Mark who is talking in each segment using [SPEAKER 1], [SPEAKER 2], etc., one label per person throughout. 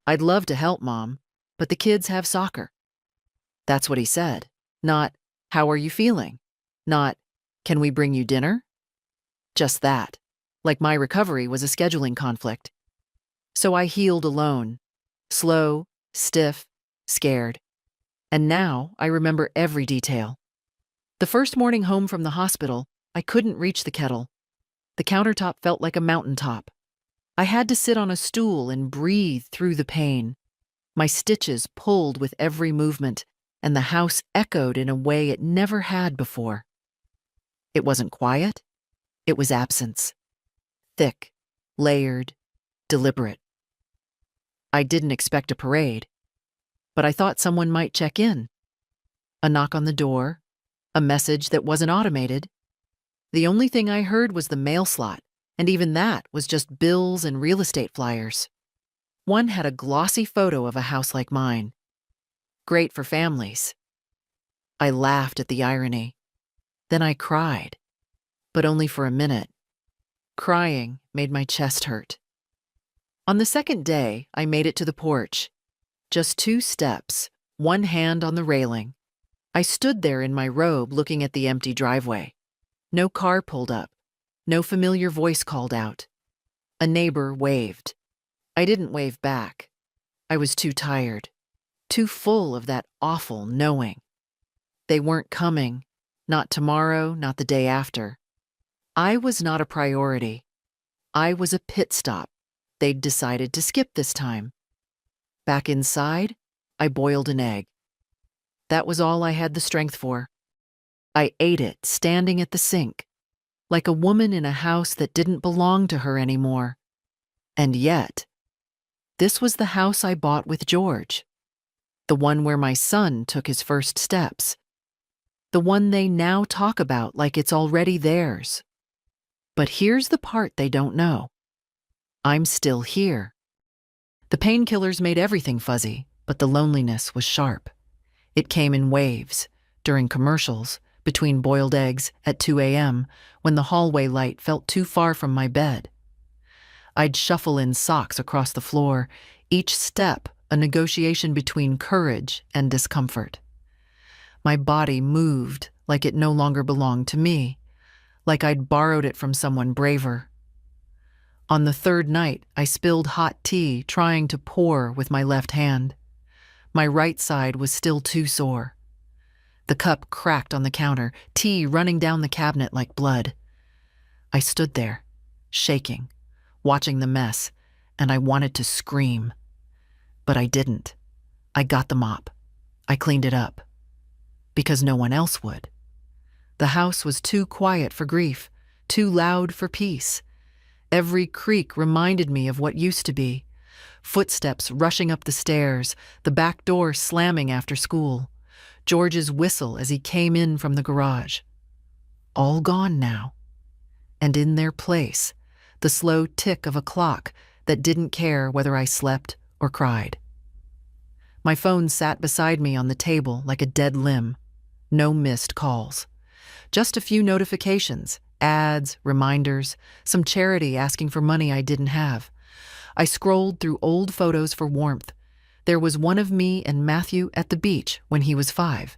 [SPEAKER 1] "I'd love to help, Mom, but the kids have soccer." That's what he said. Not, "How are you feeling?" Not, "Can we bring you dinner?" Just that. Like my recovery was a scheduling conflict. So I healed alone. Slow, stiff, scared. And now I remember every detail. The first morning home from the hospital, I couldn't reach the kettle. The countertop felt like a mountaintop. I had to sit on a stool and breathe through the pain. My stitches pulled with every movement, and the house echoed in a way it never had before. It wasn't quiet. It was absence. Thick, layered, deliberate. I didn't expect a parade, but I thought someone might check in. A knock on the door, a message that wasn't automated. The only thing I heard was the mail slot, and even that was just bills and real estate flyers. One had a glossy photo of a house like mine. Great for families. I laughed at the irony. Then I cried, but only for a minute. Crying made my chest hurt. On the second day, I made it to the porch. Just 2 steps, one hand on the railing. I stood there in my robe looking at the empty driveway. No car pulled up. No familiar voice called out. A neighbor waved. I didn't wave back. I was too tired, too full of that awful knowing. They weren't coming, not tomorrow, not the day after. I was not a priority. I was a pit stop they'd decided to skip this time. Back inside, I boiled an egg. That was all I had the strength for. I ate it standing at the sink, like a woman in a house that didn't belong to her anymore. And yet, this was the house I bought with George. The one where my son took his first steps. The one they now talk about like it's already theirs. But here's the part they don't know. I'm still here. The painkillers made everything fuzzy, but the loneliness was sharp. It came in waves, during commercials, between boiled eggs at 2 a.m., when the hallway light felt too far from my bed. I'd shuffle in socks across the floor, each step a negotiation between courage and discomfort. My body moved like it no longer belonged to me, like I'd borrowed it from someone braver. On the third night, I spilled hot tea trying to pour with my left hand. My right side was still too sore. The cup cracked on the counter, tea running down the cabinet like blood. I stood there, shaking, watching the mess, and I wanted to scream. But I didn't. I got the mop. I cleaned it up. Because no one else would. The house was too quiet for grief, too loud for peace. Every creak reminded me of what used to be. Footsteps rushing up the stairs, the back door slamming after school, George's whistle as he came in from the garage. All gone now. And in their place, the slow tick of a clock that didn't care whether I slept or cried. My phone sat beside me on the table like a dead limb. No missed calls. Just a few notifications, ads, reminders, some charity asking for money I didn't have. I scrolled through old photos for warmth. There was one of me and Matthew at the beach when he was 5.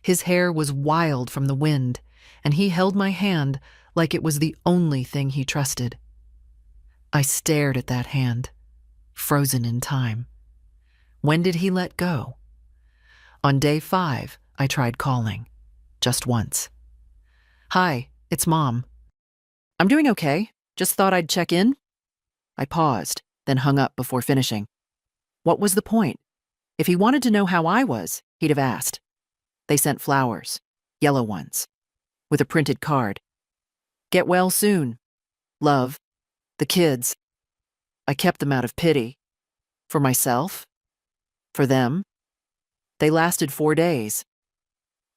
[SPEAKER 1] His hair was wild from the wind, and he held my hand like it was the only thing he trusted. I stared at that hand, frozen in time. When did he let go? On day 5, I tried calling. Just once. "Hi, it's Mom." "I'm doing okay. Just thought I'd check in." I paused, then hung up before finishing. What was the point? If he wanted to know how I was, he'd have asked. They sent flowers, yellow ones, with a printed card. "Get well soon. Love. The kids." I kept them out of pity. For myself? For them? They lasted 4 days.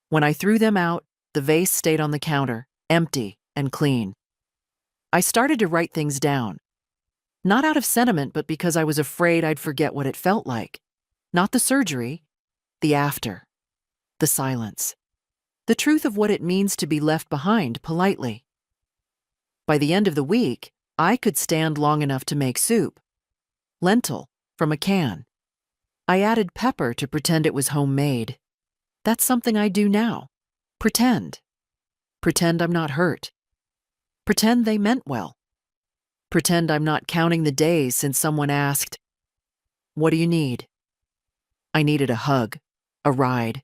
[SPEAKER 1] When I threw them out, the vase stayed on the counter, empty and clean. I started to write things down. Not out of sentiment, but because I was afraid I'd forget what it felt like. Not the surgery, the after, the silence, the truth of what it means to be left behind politely. By the end of the week, I could stand long enough to make soup. Lentil, from a can. I added pepper to pretend it was homemade. That's something I do now. Pretend. Pretend I'm not hurt. Pretend they meant well. Pretend I'm not counting the days since someone asked, "What do you need?" I needed a hug, a ride,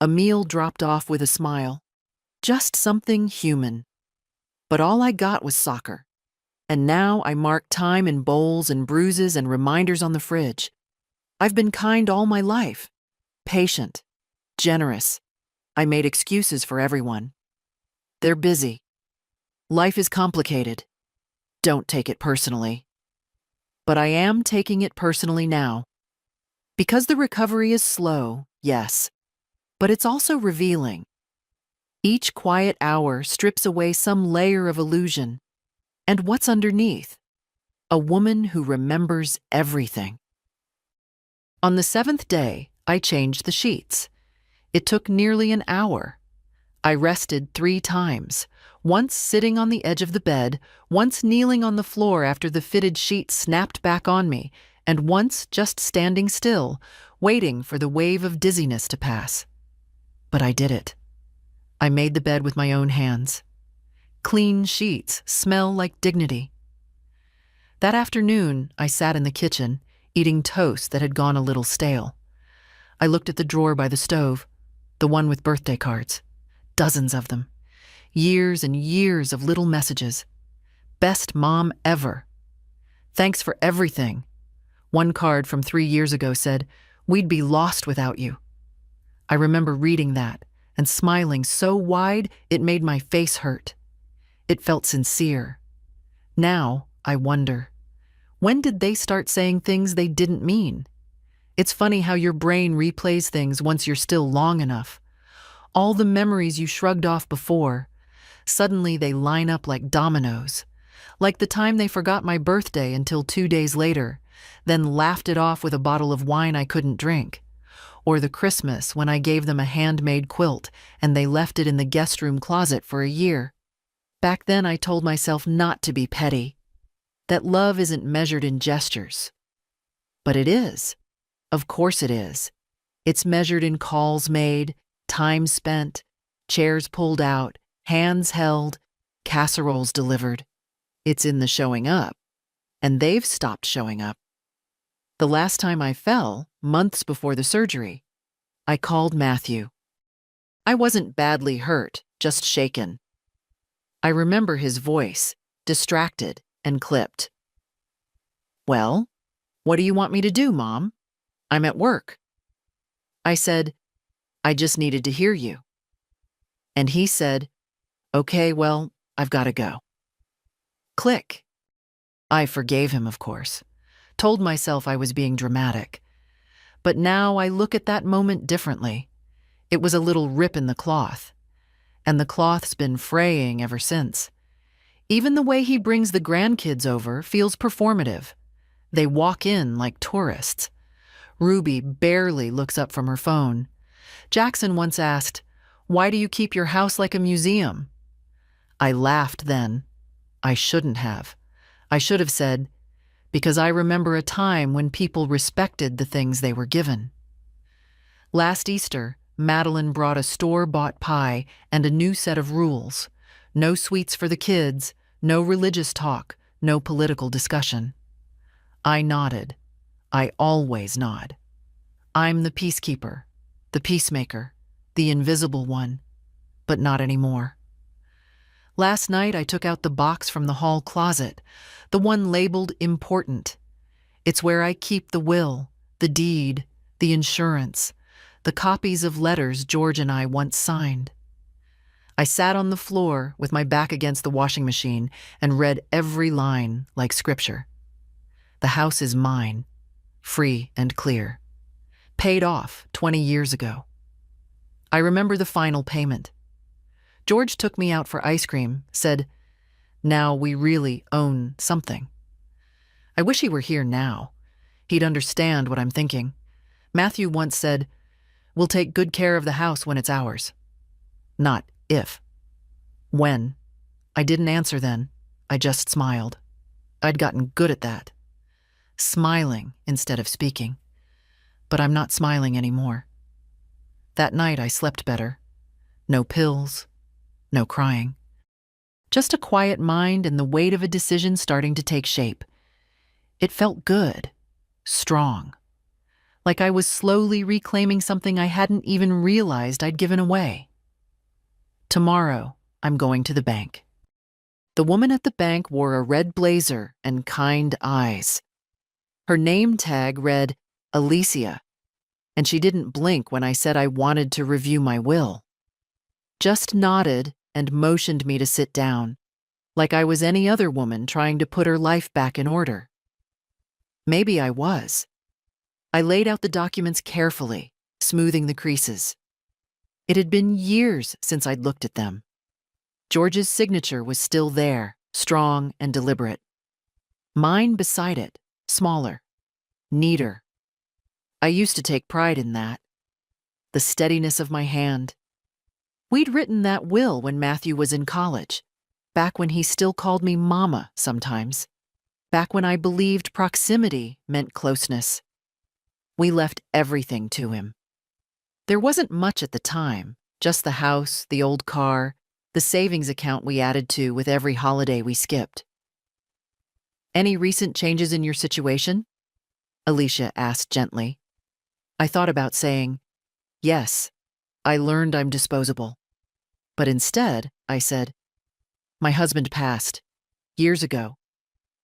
[SPEAKER 1] a meal dropped off with a smile. Just something human. But all I got was soccer. And now I mark time in bowls and bruises and reminders on the fridge. I've been kind all my life. Patient. Generous. I made excuses for everyone. They're busy. Life is complicated. Don't take it personally. But I am taking it personally now. Because the recovery is slow, yes, but it's also revealing. Each quiet hour strips away some layer of illusion. And what's underneath? A woman who remembers everything. On the 7th day, I changed the sheets. It took nearly an hour. I rested 3 times, once sitting on the edge of the bed, once kneeling on the floor after the fitted sheet snapped back on me, and once just standing still, waiting for the wave of dizziness to pass. But I did it. I made the bed with my own hands. Clean sheets smell like dignity. That afternoon, I sat in the kitchen, eating toast that had gone a little stale. I looked at the drawer by the stove, the one with birthday cards. Dozens of them. Years and years of little messages. Best mom ever. Thanks for everything. One card from 3 years ago said, "We'd be lost without you." I remember reading that and smiling so wide it made my face hurt. It felt sincere. Now, I wonder, when did they start saying things they didn't mean? It's funny how your brain replays things once you're still long enough. All the memories you shrugged off before, suddenly they line up like dominoes. Like the time they forgot my birthday until 2 days later, then laughed it off with a bottle of wine I couldn't drink. Or the Christmas when I gave them a handmade quilt and they left it in the guest room closet for a year. Back then I told myself not to be petty, that love isn't measured in gestures. But it is. Of course it is. It's measured in calls made, time spent, chairs pulled out, hands held, casseroles delivered. It's in the showing up. And they've stopped showing up. The last time I fell, months before the surgery, I called Matthew. I wasn't badly hurt, just shaken. I remember his voice, distracted and clipped. "Well, what do you want me to do, Mom? I'm at work." I said, "I just needed to hear you." And he said, "Okay, well, I've got to go." Click. I forgave him, of course. Told myself I was being dramatic. But now I look at that moment differently. It was a little rip in the cloth. And the cloth's been fraying ever since. Even the way he brings the grandkids over feels performative. They walk in like tourists. Ruby barely looks up from her phone. Jackson once asked, "Why do you keep your house like a museum?" I laughed then. I shouldn't have. I should have said, because I remember a time when people respected the things they were given. Last Easter, Madeline brought a store-bought pie and a new set of rules. No sweets for the kids, no religious talk, no political discussion. I nodded. I always nod. I'm the peacekeeper, the peacemaker, the invisible one, but not anymore. Last night I took out the box from the hall closet, the one labeled important. It's where I keep the will, the deed, the insurance, the copies of letters George and I once signed. I sat on the floor with my back against the washing machine and read every line like scripture. The house is mine, free and clear. Paid off 20 years ago. I remember the final payment. George took me out for ice cream, said, "Now we really own something." I wish he were here now. He'd understand what I'm thinking. Matthew once said, "We'll take good care of the house when it's ours." Not if. When. I didn't answer then. I just smiled. I'd gotten good at that. Smiling instead of speaking. but I'm not smiling anymore. That night I slept better. No pills, no crying. Just a quiet mind and the weight of a decision starting to take shape. It felt good, strong, like I was slowly reclaiming something I hadn't even realized I'd given away. Tomorrow, I'm going to the bank. The woman at the bank wore a red blazer and kind eyes. Her name tag read Alicia, and she didn't blink when I said I wanted to review my will. Just nodded and motioned me to sit down, like I was any other woman trying to put her life back in order. Maybe I was. I laid out the documents carefully, smoothing the creases. It had been years since I'd looked at them. George's signature was still there, strong and deliberate. Mine beside it, smaller, neater. I used to take pride in that. The steadiness of my hand. We'd written that will when Matthew was in college, back when he still called me Mama sometimes, back when I believed proximity meant closeness. We left everything to him. There wasn't much at the time, just the house, the old car, the savings account we added to with every holiday we skipped. Any recent changes in your situation? Alicia asked gently. I thought about saying, yes, I learned I'm disposable. But instead, I said, my husband passed years ago,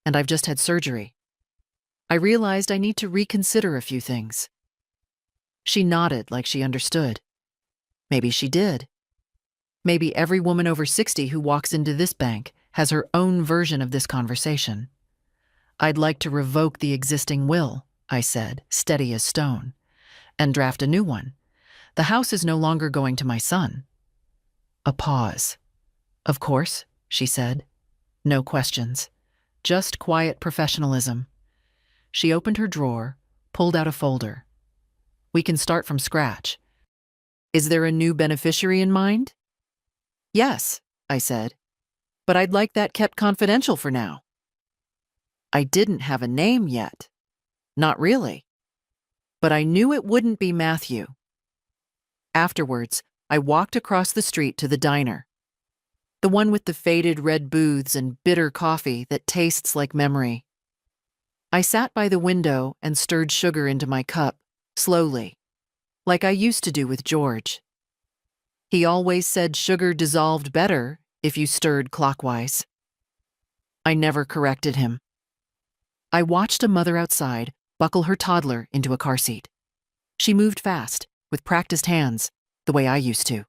[SPEAKER 1] and I've just had surgery. I realized I need to reconsider a few things. She nodded like she understood. Maybe she did. Maybe every woman over 60 who walks into this bank has her own version of this conversation. I'd like to revoke the existing will, I said, steady as stone, and draft a new one. The house is no longer going to my son. A pause. Of course, she said. No questions. Just quiet professionalism. She opened her drawer, pulled out a folder. We can start from scratch. Is there a new beneficiary in mind? Yes, I said, but I'd like that kept confidential for now. I didn't have a name yet. Not really. But I knew it wouldn't be Matthew. Afterwards, I walked across the street to the diner. The one with the faded red booths and bitter coffee that tastes like memory. I sat by the window and stirred sugar into my cup, slowly, like I used to do with George. He always said sugar dissolved better if you stirred clockwise. I never corrected him. I watched a mother outside buckle her toddler into a car seat. She moved fast, with practiced hands, the way I used to.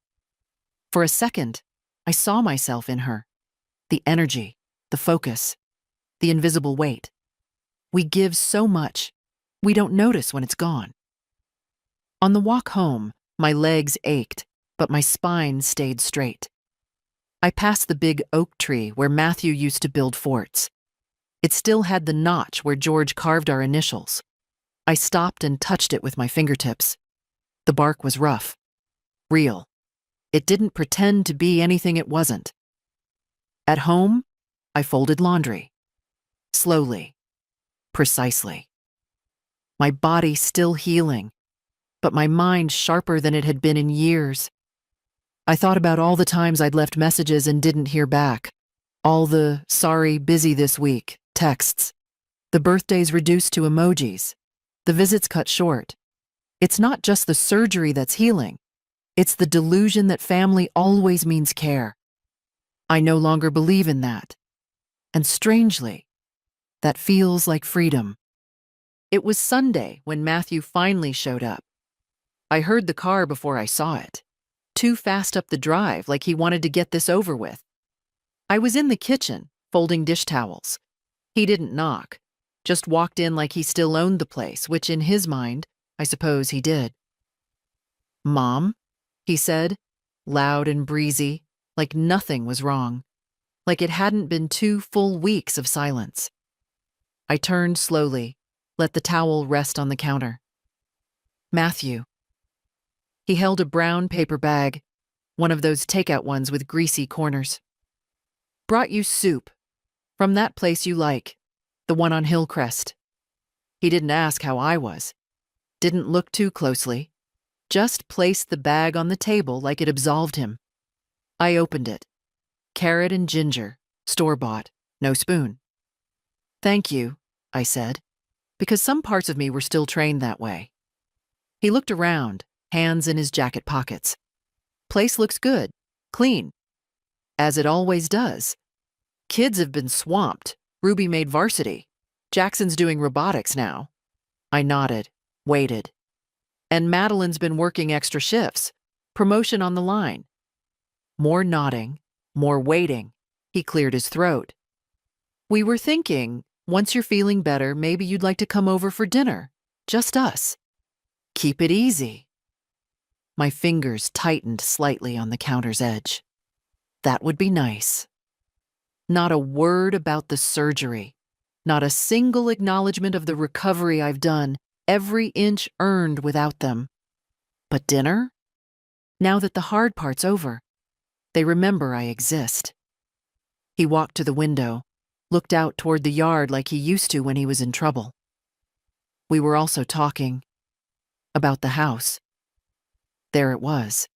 [SPEAKER 1] For a second, I saw myself in her. The energy, the focus, the invisible weight. We give so much, we don't notice when it's gone. On the walk home, my legs ached, but my spine stayed straight. I passed the big oak tree where Matthew used to build forts. It still had the notch where George carved our initials. I stopped and touched it with my fingertips. The bark was rough, real. It didn't pretend to be anything it wasn't. At home, I folded laundry. Slowly, precisely. My body still healing, but my mind sharper than it had been in years. I thought about all the times I'd left messages and didn't hear back. All the "sorry, busy this week" texts. The birthdays reduced to emojis. The visits cut short. It's not just the surgery that's healing. It's the delusion that family always means care. I no longer believe in that. And strangely, that feels like freedom. It was Sunday when Matthew finally showed up. I heard the car before I saw it. Too fast up the drive, like he wanted to get this over with. I was in the kitchen, folding dish towels. He didn't knock, just walked in like he still owned the place, which in his mind, I suppose he did. "Mom," he said, loud and breezy, like nothing was wrong, like it hadn't been 2 full weeks of silence. I turned slowly, let the towel rest on the counter. Matthew. He held a brown paper bag, one of those takeout ones with greasy corners. "Brought you soup. From that place you like, the one on Hillcrest." He didn't ask how I was. didn't look too closely, just placed the bag on the table like it absolved him. I opened it. Carrot and ginger, store-bought, no spoon. "Thank you," I said, because some parts of me were still trained that way. He looked around, hands in his jacket pockets. "Place looks good, clean, as it always does. Kids have been swamped. Ruby made varsity. Jackson's doing robotics now." I nodded, waited. "And Madeline's been working extra shifts. Promotion on the line." More nodding, more waiting. He cleared his throat. "We were thinking, once you're feeling better, maybe you'd like to come over for dinner. Just us. Keep it easy." My fingers tightened slightly on the counter's edge. That would be nice. Not a word about the surgery. Not a single acknowledgement of the recovery I've done, every inch earned without them. But dinner? Now that the hard part's over, they remember I exist. He walked to the window, looked out toward the yard like he used to when he was in trouble. We were also talking about the house. There it was.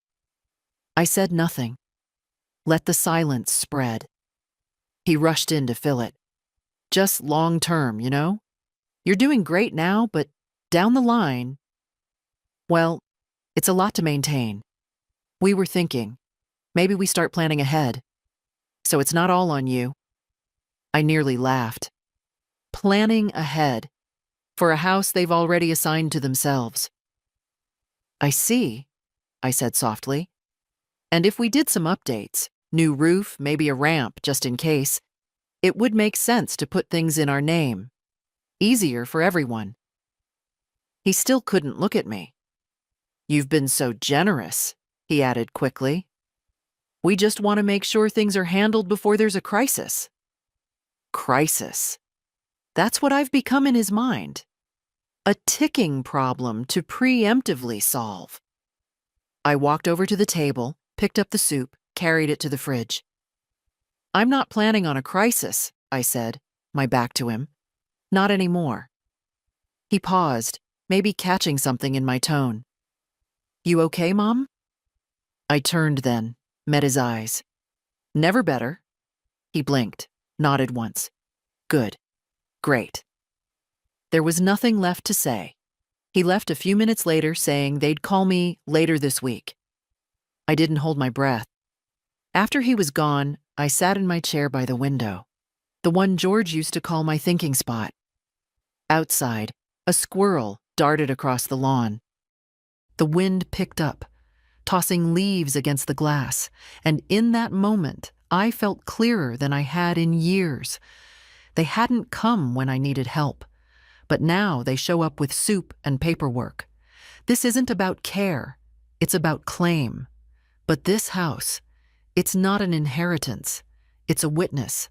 [SPEAKER 1] I said nothing. Let the silence spread. He rushed in to fill it. "Just long term, you know? You're doing great now, but down the line, well, it's a lot to maintain. We were thinking, maybe we start planning ahead. So it's not all on you." I nearly laughed. Planning ahead for a house they've already assigned to themselves. "I see," I said softly. "And if we did some updates, new roof, maybe a ramp just in case, it would make sense to put things in our name. Easier for everyone." He still couldn't look at me. "You've been so generous," he added quickly. "We just want to make sure things are handled before there's a crisis." Crisis. That's what I've become in his mind. A ticking problem to preemptively solve. I walked over to the table, picked up the soup, carried it to the fridge. "I'm not planning on a crisis," I said, my back to him. "Not anymore." He paused, maybe catching something in my tone. "You okay, Mom?" I turned then, met his eyes. "Never better." He blinked, nodded once. "Good. Great." There was nothing left to say. He left a few minutes later saying they'd call me later this week. I didn't hold my breath. After he was gone, I sat in my chair by the window, the one George used to call my thinking spot. Outside, a squirrel darted across the lawn. The wind picked up, tossing leaves against the glass, and in that moment, I felt clearer than I had in years. They hadn't come when I needed help, but now they show up with soup and paperwork. This isn't about care, it's about claim. But this house, it's not an inheritance, it's a witness,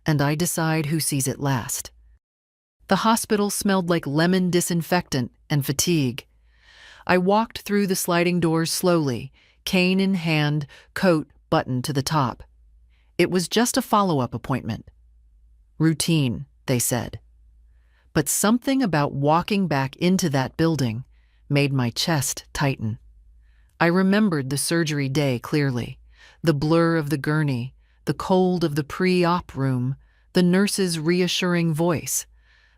[SPEAKER 1] and I decide who sees it last. The hospital smelled like lemon disinfectant and fatigue. I walked through the sliding doors slowly, cane in hand, coat buttoned to the top. It was just a follow-up appointment. Routine, they said. But something about walking back into that building made my chest tighten. I remembered the surgery day clearly, the blur of the gurney, the cold of the pre-op room, the nurse's reassuring voice.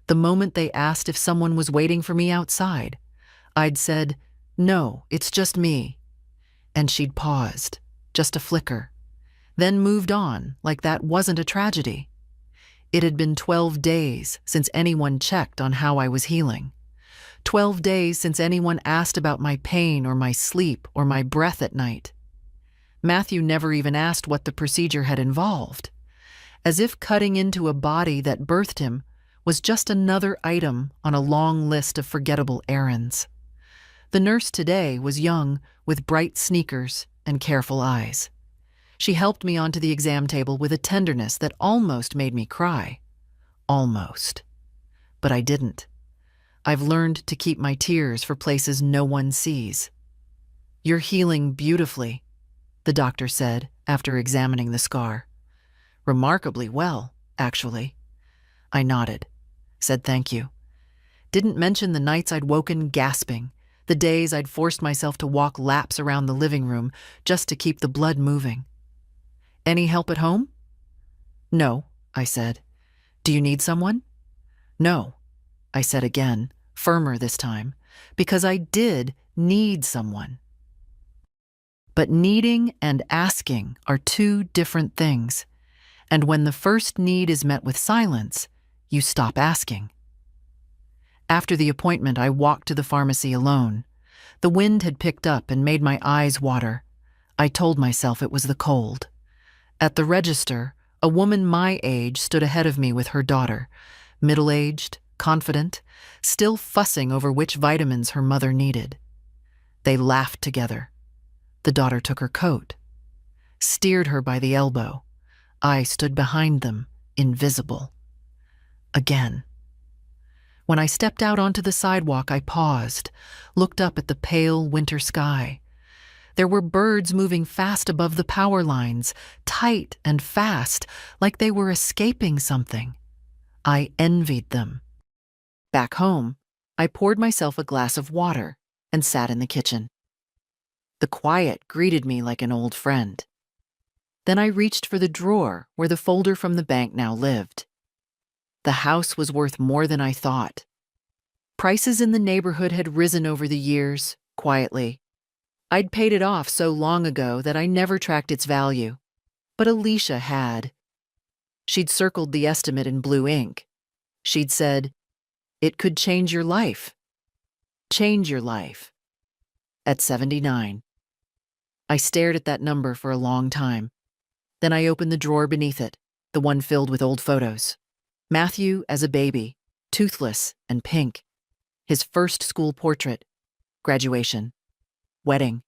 [SPEAKER 1] The moment they asked if someone was waiting for me outside, I'd said, "No, it's just me." And she'd paused, just a flicker, then moved on like that wasn't a tragedy. It had been 12 days since anyone checked on how I was healing. 12 days since anyone asked about my pain or my sleep or my breath at night. Matthew never even asked what the procedure had involved, as if cutting into a body that birthed him was just another item on a long list of forgettable errands. The nurse today was young, with bright sneakers and careful eyes. She helped me onto the exam table with a tenderness that almost made me cry. Almost. But I didn't. I've learned to keep my tears for places no one sees. "You're healing beautifully," the doctor said after examining the scar. "Remarkably well, actually." I nodded, said thank you. Didn't mention the nights I'd woken gasping, the days I'd forced myself to walk laps around the living room just to keep the blood moving. Any help at home? No, I said. Do you need someone? No, I said again, firmer this time, because I did need someone. But needing and asking are two different things, and when the first need is met with silence, you stop asking. After the appointment, I walked to the pharmacy alone. The wind had picked up and made my eyes water. I told myself it was the cold. At the register, a woman my age stood ahead of me with her daughter, middle-aged, confident, still fussing over which vitamins her mother needed. They laughed together. The daughter took her coat, steered her by the elbow. I stood behind them, invisible. Again. When I stepped out onto the sidewalk, I paused, looked up at the pale winter sky. There were birds moving fast above the power lines, tight and fast, like they were escaping something. I envied them. Back home, I poured myself a glass of water and sat in the kitchen. The quiet greeted me like an old friend. Then I reached for the drawer where the folder from the bank now lived. The house was worth more than I thought. Prices in the neighborhood had risen over the years, quietly. I'd paid it off so long ago that I never tracked its value. But Alicia had. She'd circled the estimate in blue ink. She'd said, "It could change your life. Change your life." At 79. I stared at that number for a long time. Then I opened the drawer beneath it, the one filled with old photos. Matthew as a baby, toothless and pink. His first school portrait. Graduation. Wedding.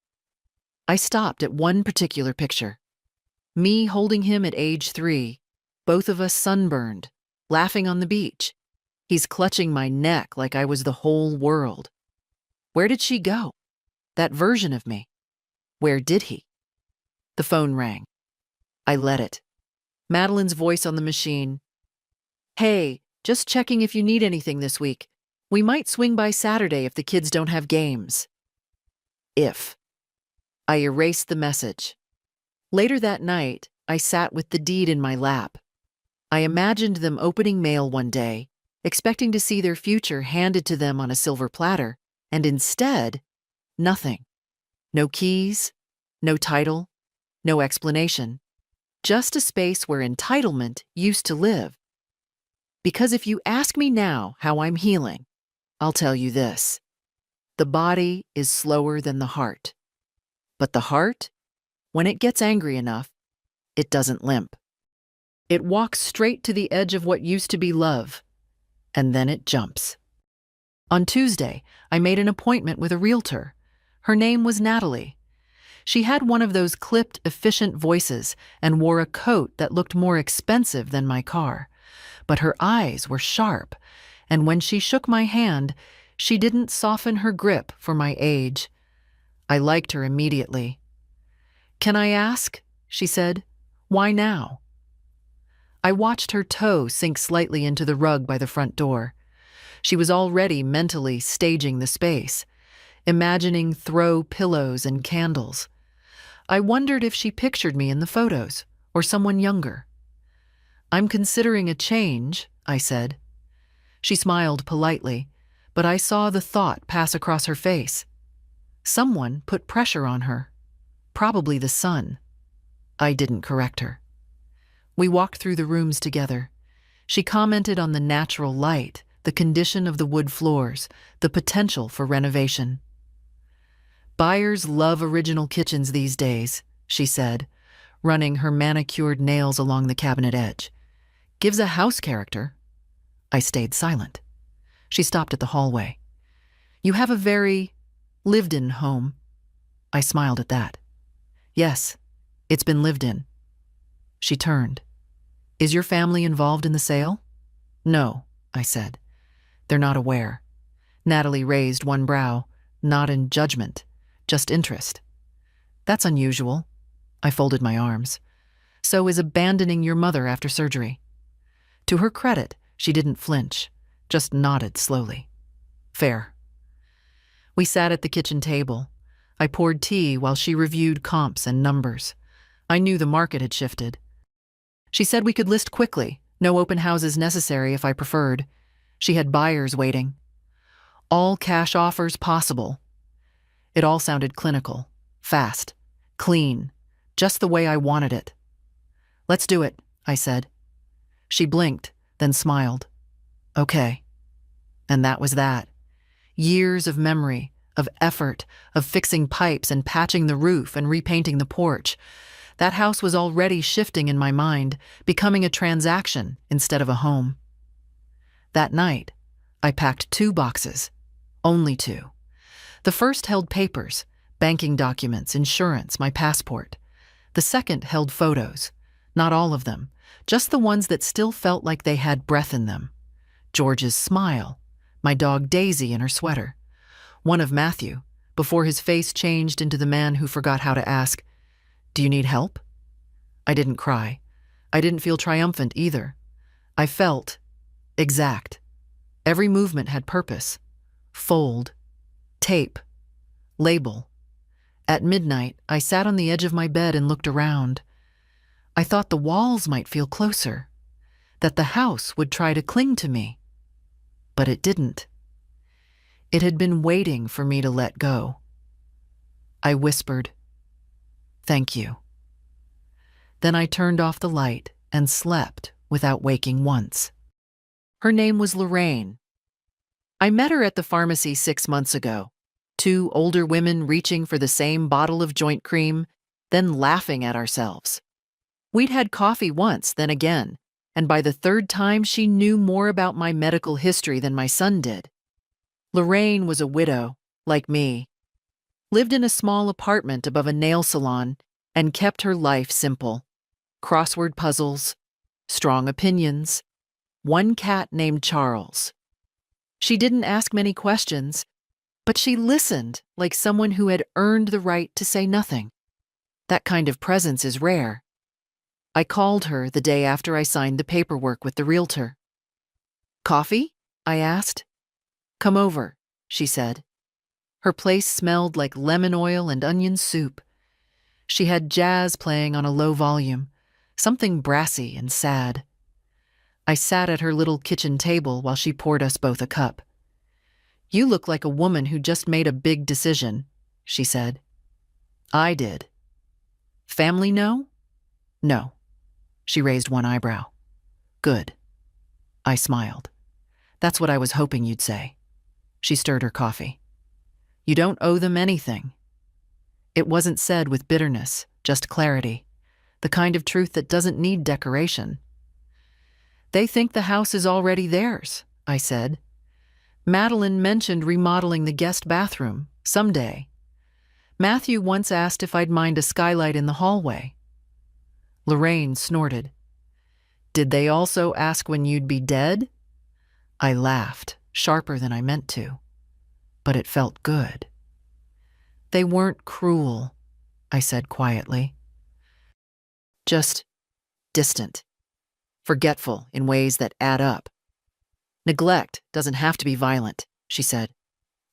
[SPEAKER 1] I stopped at one particular picture. Me holding him at age 3, both of us sunburned, laughing on the beach. He's clutching my neck like I was the whole world. Where did she go? That version of me. Where did he? The phone rang. I let it. Madeline's voice on the machine. "Hey, just checking if you need anything this week. We might swing by Saturday if the kids don't have games." If. I erased the message. Later that night, I sat with the deed in my lap. I imagined them opening mail one day, expecting to see their future handed to them on a silver platter, and instead, nothing. No keys, no title, no explanation. Just a space where entitlement used to live. Because if you ask me now how I'm healing, I'll tell you this. The body is slower than the heart. But the heart, when it gets angry enough, it doesn't limp. It walks straight to the edge of what used to be love, and then it jumps. On Tuesday, I made an appointment with a realtor. Her name was Natalie. She had one of those clipped, efficient voices and wore a coat that looked more expensive than my car. But her eyes were sharp, and when she shook my hand, she didn't soften her grip for my age. I liked her immediately. "Can I ask?" she said. "Why now?" I watched her toe sink slightly into the rug by the front door. She was already mentally staging the space, imagining throw pillows and candles. I wondered if she pictured me in the photos, or someone younger. "I'm considering a change," I said. She smiled politely, but I saw the thought pass across her face. Someone put pressure on her. Probably the sun. I didn't correct her. We walked through the rooms together. She commented on the natural light, the condition of the wood floors, the potential for renovation. "Buyers love original kitchens these days," she said, running her manicured nails along the cabinet edge. "Gives a house character." I stayed silent. She stopped at the hallway. "You have a very lived-in home." I smiled at that. "Yes, it's been lived in." She turned. "Is your family involved in the sale?" "No," I said. "They're not aware." Natalie raised one brow, not in judgment, just interest. "That's unusual." I folded my arms. "So is abandoning your mother after surgery." To her credit, she didn't flinch, just nodded slowly. Fair. We sat at the kitchen table. I poured tea while she reviewed comps and numbers. I knew the market had shifted. She said we could list quickly, no open houses necessary if I preferred. She had buyers waiting. All cash offers possible. It all sounded clinical, fast, clean, just the way I wanted it. Let's do it, I said. She blinked, then smiled. Okay. And that was that. Years of memory, of effort, of fixing pipes and patching the roof and repainting the porch. That house was already shifting in my mind, becoming a transaction instead of a home. That night, I packed 2 boxes. Only 2. The first held papers, banking documents, insurance, my passport. The second held photos. Not all of them, just the ones that still felt like they had breath in them. George's smile, my dog Daisy in her sweater. One of Matthew, before his face changed into the man who forgot how to ask, "Do you need help?" I didn't cry. I didn't feel triumphant either. I felt exact. Every movement had purpose. Fold. Tape. Label. At midnight, I sat on the edge of my bed and looked around. I thought the walls might feel closer, that the house would try to cling to me. But it didn't. It had been waiting for me to let go. I whispered, "Thank you." Then I turned off the light and slept without waking once. Her name was Lorraine. I met her at the pharmacy 6 months ago. 2 older women reaching for the same bottle of joint cream, then laughing at ourselves. We'd had coffee once, then again, and by the 3rd time she knew more about my medical history than my son did. Lorraine was a widow, like me, lived in a small apartment above a nail salon, and kept her life simple. Crossword puzzles, strong opinions, 1 cat named Charles. She didn't ask many questions, but she listened like someone who had earned the right to say nothing. That kind of presence is rare. I called her the day after I signed the paperwork with the realtor. "Coffee?" I asked. "Come over," she said. Her place smelled like lemon oil and onion soup. She had jazz playing on a low volume, something brassy and sad. I sat at her little kitchen table while she poured us both a cup. "You look like a woman who just made a big decision," she said. I did. "Family know?" "No." She raised 1 eyebrow. "Good." I smiled. "That's what I was hoping you'd say." She stirred her coffee. "You don't owe them anything." It wasn't said with bitterness, just clarity, the kind of truth that doesn't need decoration. "They think the house is already theirs," I said. "Madeline mentioned remodeling the guest bathroom, someday. Matthew once asked if I'd mind a skylight in the hallway." Lorraine snorted. "Did they also ask when you'd be dead?" I laughed, sharper than I meant to. But it felt good. "They weren't cruel," I said quietly. "Just distant. Forgetful in ways that add up. Neglect doesn't have to be violent," she said.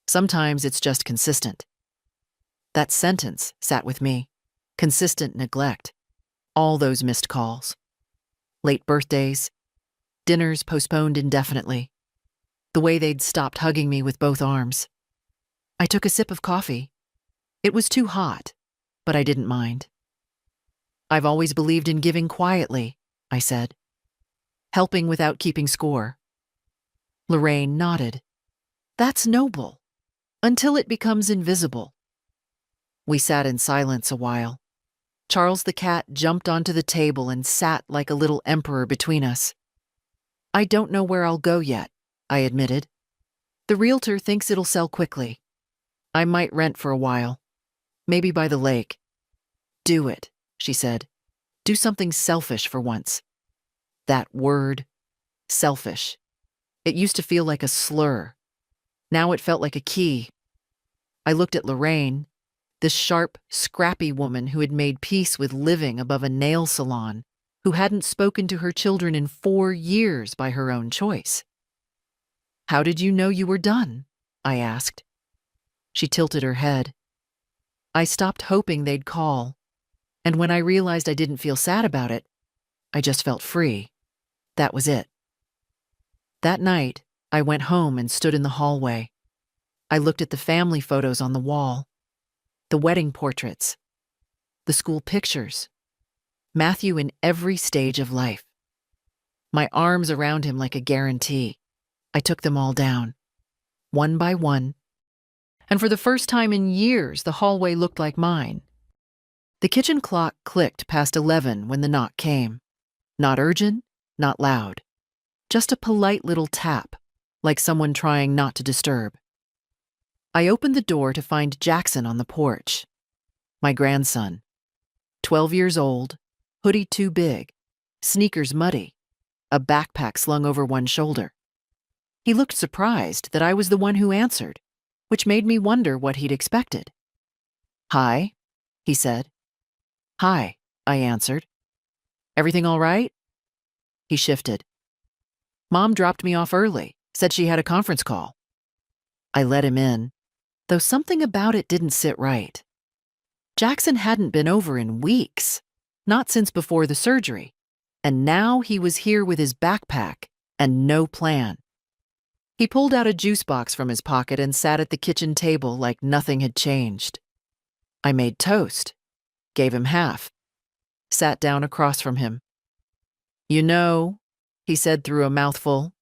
[SPEAKER 1] "Sometimes it's just consistent." That sentence sat with me. Consistent neglect. All those missed calls. Late birthdays. Dinners postponed indefinitely. The way they'd stopped hugging me with both arms. I took a sip of coffee. It was too hot, but I didn't mind. "I've always believed in giving quietly," I said. "Helping without keeping score." Lorraine nodded. "That's noble, until it becomes invisible." We sat in silence a while. Charles the cat jumped onto the table and sat like a little emperor between us. "I don't know where I'll go yet," I admitted. "The realtor thinks it'll sell quickly. I might rent for a while. Maybe by the lake." "Do it," she said. "Do something selfish for once." That word, selfish. It used to feel like a slur. Now it felt like a key. I looked at Lorraine, this sharp, scrappy woman who had made peace with living above a nail salon, who hadn't spoken to her children in 4 years by her own choice. "How did you know you were done?" I asked. She tilted her head. I stopped hoping they'd call, and when I realized I didn't feel sad about it, I just felt free. That was it. That night, I went home and stood in the hallway. I looked at the family photos on the wall, the wedding portraits, the school pictures, Matthew in every stage of life. My arms around him like a guarantee. I took them all down, one by one, and for the first time in years, the hallway looked like mine. The kitchen clock clicked past 11 when the knock came. Not urgent, not loud. Just a polite little tap, like someone trying not to disturb. I opened the door to find Jackson on the porch. My grandson. 12 years old, hoodie too big, sneakers muddy, a backpack slung over one shoulder. He looked surprised that I was the one who answered, which made me wonder what he'd expected. "Hi," he said. "Hi," I answered. "Everything all right?" He shifted. "Mom dropped me off early, said she had a conference call." I let him in, though something about it didn't sit right. Jackson hadn't been over in weeks, not since before the surgery, and now he was here with his backpack and no plan. He pulled out a juice box from his pocket and sat at the kitchen table like nothing had changed. I made toast, gave him half, sat down across from him. "You know," he said through a mouthful,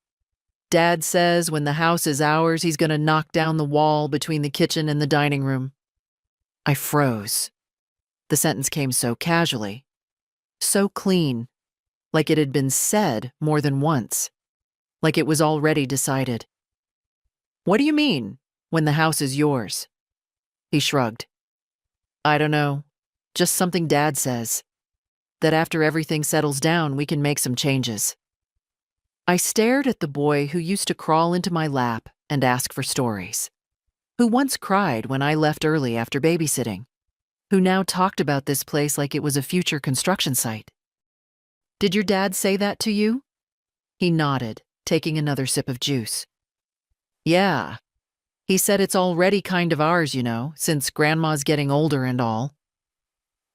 [SPEAKER 1] "Dad says when the house is ours, he's going to knock down the wall between the kitchen and the dining room." I froze. The sentence came so casually, so clean, like it had been said more than once, like it was already decided. "What do you mean, when the house is yours?" He shrugged. "I don't know. Just something Dad says. That after everything settles down, we can make some changes." I stared at the boy who used to crawl into my lap and ask for stories, who once cried when I left early after babysitting, who now talked about this place like it was a future construction site. "Did your dad say that to you?" He nodded, taking another sip of juice. "Yeah. He said it's already kind of ours, you know, since Grandma's getting older and all."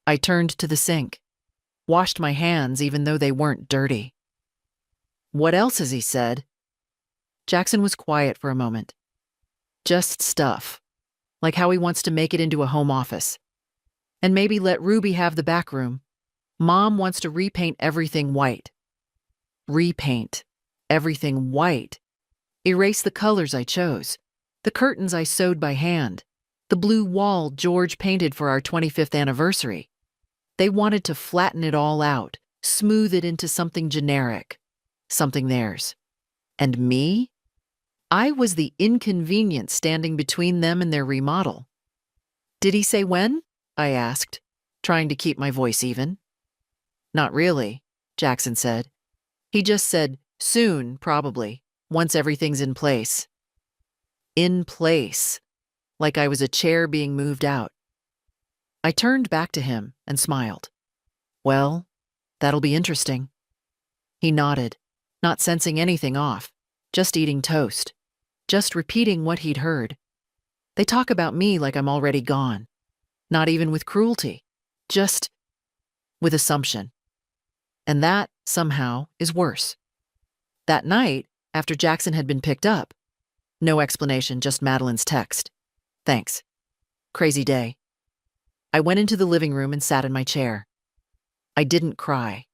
[SPEAKER 1] I turned to the sink, washed my hands even though they weren't dirty. "What else has he said?" Jackson was quiet for a moment. "Just stuff, like how he wants to make it into a home office. And maybe let Ruby have the back room. Mom wants to repaint everything white." Repaint everything white. Erase the colors I chose, the curtains I sewed by hand, the blue wall George painted for our 25th anniversary. They wanted to flatten it all out, smooth it into something generic, something theirs. And me? I was the inconvenience standing between them and their remodel. "Did he say when?" I asked, trying to keep my voice even. "Not really," Jackson said. "He just said, soon, probably, once everything's in place." In place, like I was a chair being moved out. I turned back to him and smiled. "Well, that'll be interesting." He nodded, not sensing anything off, just eating toast, just repeating what he'd heard. They talk about me like I'm already gone, not even with cruelty, just with assumption. And that, somehow, is worse. That night, after Jackson had been picked up, no explanation, just Madeline's text. "Thanks. Crazy day." I went into the living room and sat in my chair. I didn't cry,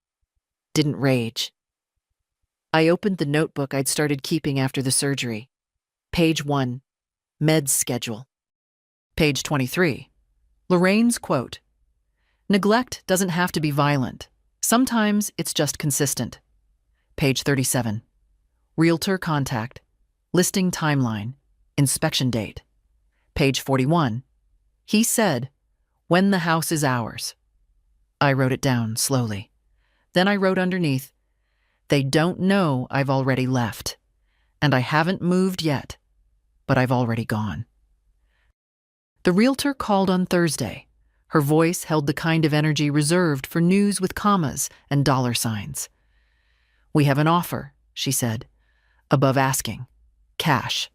[SPEAKER 1] didn't rage. I opened the notebook I'd started keeping after the surgery. Page 1, meds schedule. Page 23, Lorraine's quote, "Neglect doesn't have to be violent. Sometimes it's just consistent." Page 37, realtor contact, listing timeline, inspection date. Page 41, he said, "When the house is ours." I wrote it down slowly. Then I wrote underneath, "They don't know I've already left, and I haven't moved yet, but I've already gone." The realtor called on Thursday. Her voice held the kind of energy reserved for news with commas and dollar signs. "We have an offer," she said. "Above asking. Cash.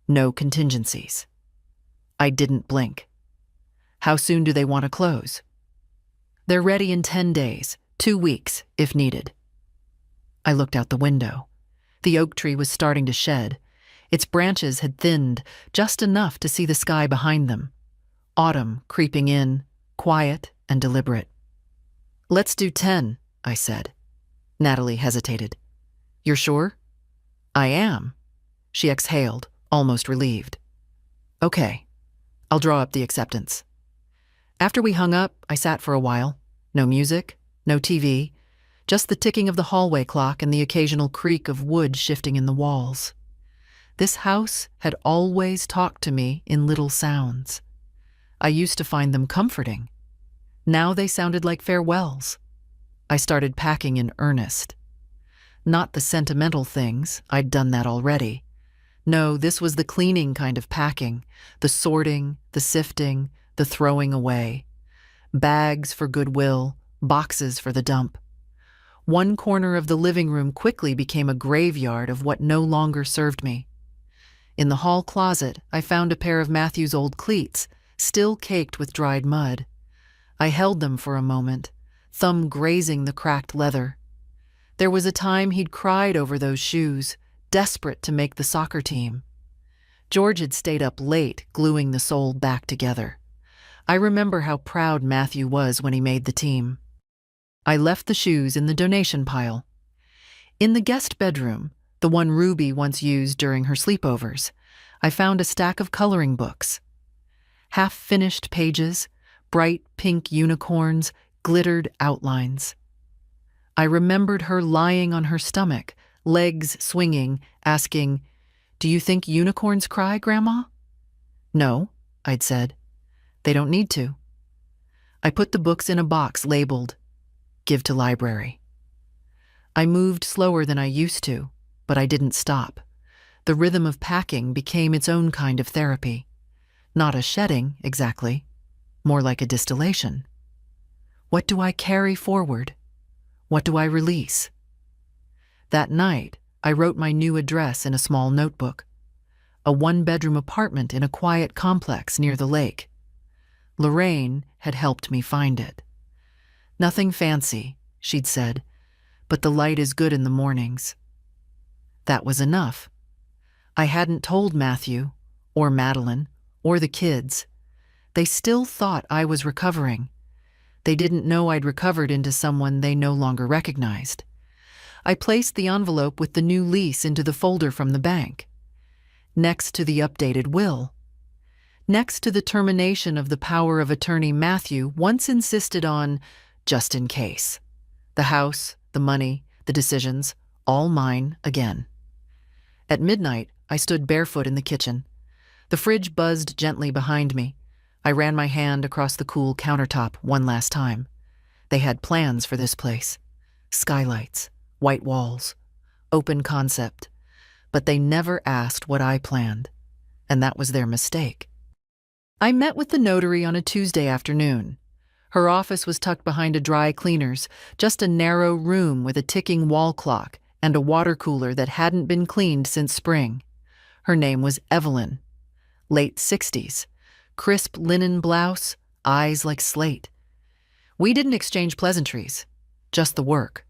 [SPEAKER 1] No contingencies. I didn't blink. How soon do they want to close? They're ready in 10 days, 2 weeks, if needed. I looked out the window. The oak tree was starting to shed. Its branches had thinned just enough to see the sky behind them. Autumn creeping in, quiet and deliberate. Let's do 10, I said. Natalie hesitated. You're sure? I am. She exhaled, almost relieved. Okay, I'll draw up the acceptance. After we hung up, I sat for a while. No music, no TV, just the ticking of the hallway clock and the occasional creak of wood shifting in the walls. This house had always talked to me in little sounds. I used to find them comforting. Now they sounded like farewells. I started packing in earnest. Not the sentimental things, I'd done that already. No, this was the cleaning kind of packing, the sorting, the sifting, the throwing away. Bags for goodwill, boxes for the dump. One corner of the living room quickly became a graveyard of what no longer served me. In the hall closet, I found a pair of Matthew's old cleats, still caked with dried mud. I held them for a moment, thumb grazing the cracked leather. There was a time he'd cried over those shoes, desperate to make the soccer team. George had stayed up late, gluing the sole back together. I remember how proud Matthew was when he made the team. I left the shoes in the donation pile. In the guest bedroom, the one Ruby once used during her sleepovers, I found a stack of coloring books. Half-finished pages, bright pink unicorns, glittered outlines. I remembered her lying on her stomach, legs swinging, asking, "Do you think unicorns cry, Grandma?" "No," I'd said. "They don't need to." I put the books in a box labeled, "Give to Library." I moved slower than I used to, but I didn't stop. The rhythm of packing became its own kind of therapy. Not a shedding, exactly. More like a distillation. What do I carry forward? What do I release? That night, I wrote my new address in a small notebook. A one-bedroom apartment in a quiet complex near the lake. Lorraine had helped me find it. "Nothing fancy," she'd said, "but the light is good in the mornings." That was enough. I hadn't told Matthew, or Madeline, or the kids. They still thought I was recovering. They didn't know I'd recovered into someone they no longer recognized. I placed the envelope with the new lease into the folder from the bank. Next to the updated will. Next to the termination of the power of attorney Matthew once insisted on, just in case. The house, the money, the decisions, all mine again. At midnight, I stood barefoot in the kitchen. The fridge buzzed gently behind me. I ran my hand across the cool countertop one last time. They had plans for this place. Skylights, white walls, open concept. But they never asked what I planned, and that was their mistake. I met with the notary on a Tuesday afternoon. Her office was tucked behind a dry cleaner's, just a narrow room with a ticking wall clock and a water cooler that hadn't been cleaned since spring. Her name was Evelyn. Late 60s, crisp linen blouse, eyes like slate. We didn't exchange pleasantries, just the work.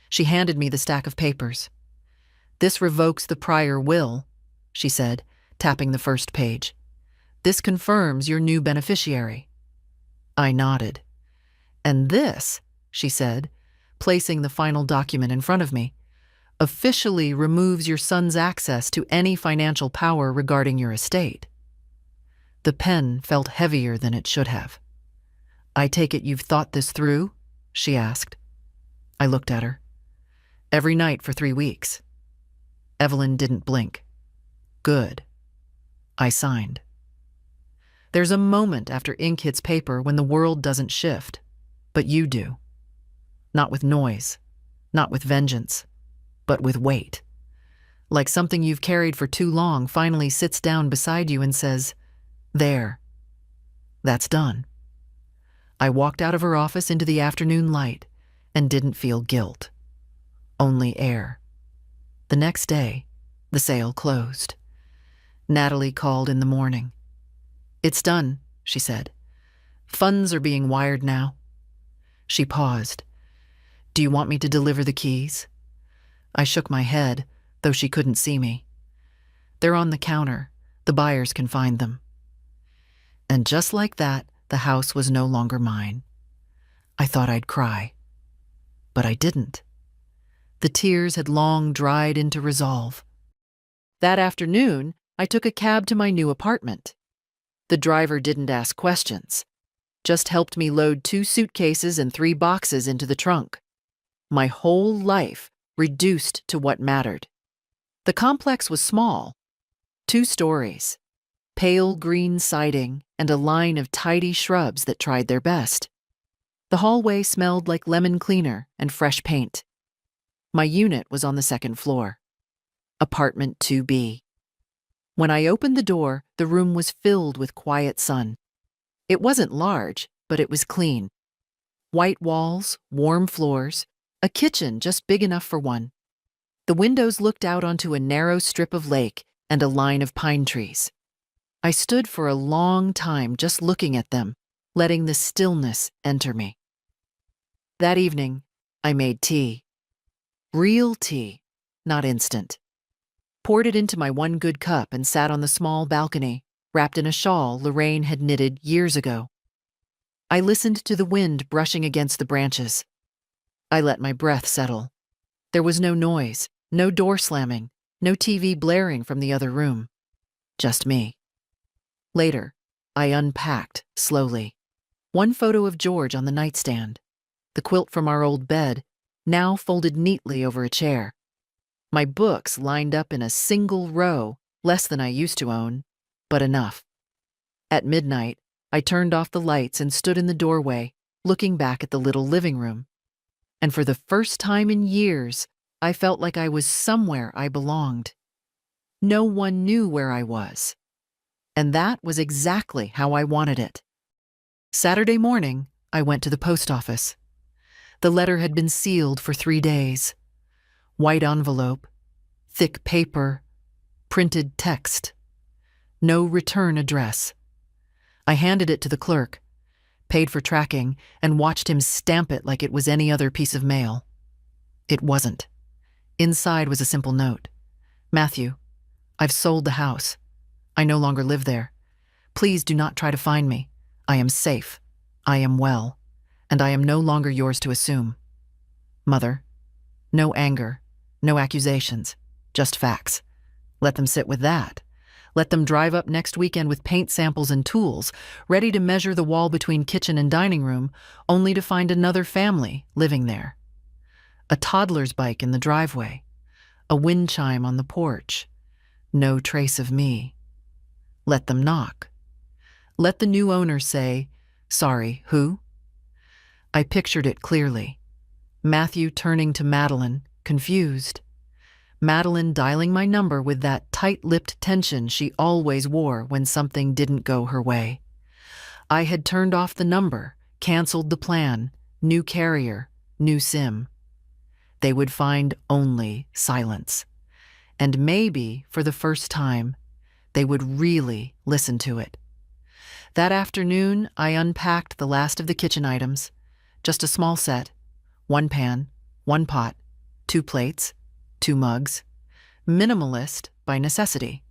[SPEAKER 1] She handed me the stack of papers. "This revokes the prior will," she said, tapping the first page. "This confirms your new beneficiary." I nodded. "And this," she said, placing the final document in front of me, "officially removes your son's access to any financial power regarding your estate." The pen felt heavier than it should have. "I take it you've thought this through?" she asked. I looked at her. "Every night for 3 weeks." Evelyn didn't blink. "Good." I signed. There's a moment after ink hits paper when the world doesn't shift, but you do. Not with noise, not with vengeance, but with weight. Like something you've carried for too long finally sits down beside you and says, "There. That's done." I walked out of her office into the afternoon light and didn't feel guilt. Only air. The next day, the sale closed. Natalie called in the morning. "It's done," she said. "Funds are being wired now." She paused. "Do you want me to deliver the keys?" I shook my head, though she couldn't see me. "They're on the counter. The buyers can find them." And just like that, the house was no longer mine. I thought I'd cry, but I didn't. The tears had long dried into resolve. That afternoon, I took a cab to my new apartment. The driver didn't ask questions, just helped me load 2 suitcases and 3 boxes into the trunk. My whole life reduced to what mattered. The complex was small, 2 stories, pale green siding, and a line of tidy shrubs that tried their best. The hallway smelled like lemon cleaner and fresh paint. My unit was on the 2nd floor, apartment 2B. When I opened the door, the room was filled with quiet sun. It wasn't large, but it was clean. White walls, warm floors, a kitchen just big enough for one. The windows looked out onto a narrow strip of lake and a line of pine trees. I stood for a long time just looking at them, letting the stillness enter me. That evening, I made tea. Real tea, not instant. Poured it into my 1 good cup and sat on the small balcony, wrapped in a shawl Lorraine had knitted years ago. I listened to the wind brushing against the branches. I let my breath settle. There was no noise, no door slamming, no TV blaring from the other room. Just me. Later, I unpacked slowly. 1 photo of George on the nightstand. The quilt from our old bed, now folded neatly over a chair. My books lined up in a single row, less than I used to own, but enough. At midnight, I turned off the lights and stood in the doorway, looking back at the little living room. And for the first time in years, I felt like I was somewhere I belonged. No one knew where I was. And that was exactly how I wanted it. Saturday morning, I went to the post office. The letter had been sealed for 3 days. White envelope, thick paper, printed text. No return address. I handed it to the clerk, paid for tracking, and watched him stamp it like it was any other piece of mail. It wasn't. Inside was a simple note. "Matthew, I've sold the house. I no longer live there. Please do not try to find me. I am safe. I am well. And I am no longer yours to assume. Mother." No anger, no accusations, just facts. Let them sit with that. Let them drive up next weekend with paint samples and tools, ready to measure the wall between kitchen and dining room, only to find another family living there. A toddler's bike in the driveway, a wind chime on the porch. No trace of me. Let them knock. Let the new owner say, "Sorry, who?" I pictured it clearly. Matthew turning to Madeline, confused. Madeline dialing my number with that tight-lipped tension she always wore when something didn't go her way. I had turned off the number, canceled the plan, new carrier, new SIM. They would find only silence. And maybe, for the first time, they would really listen to it. That afternoon, I unpacked the last of the kitchen items, just a small set. 1 pan, 1 pot, 2 plates, 2 mugs. Minimalist by necessity.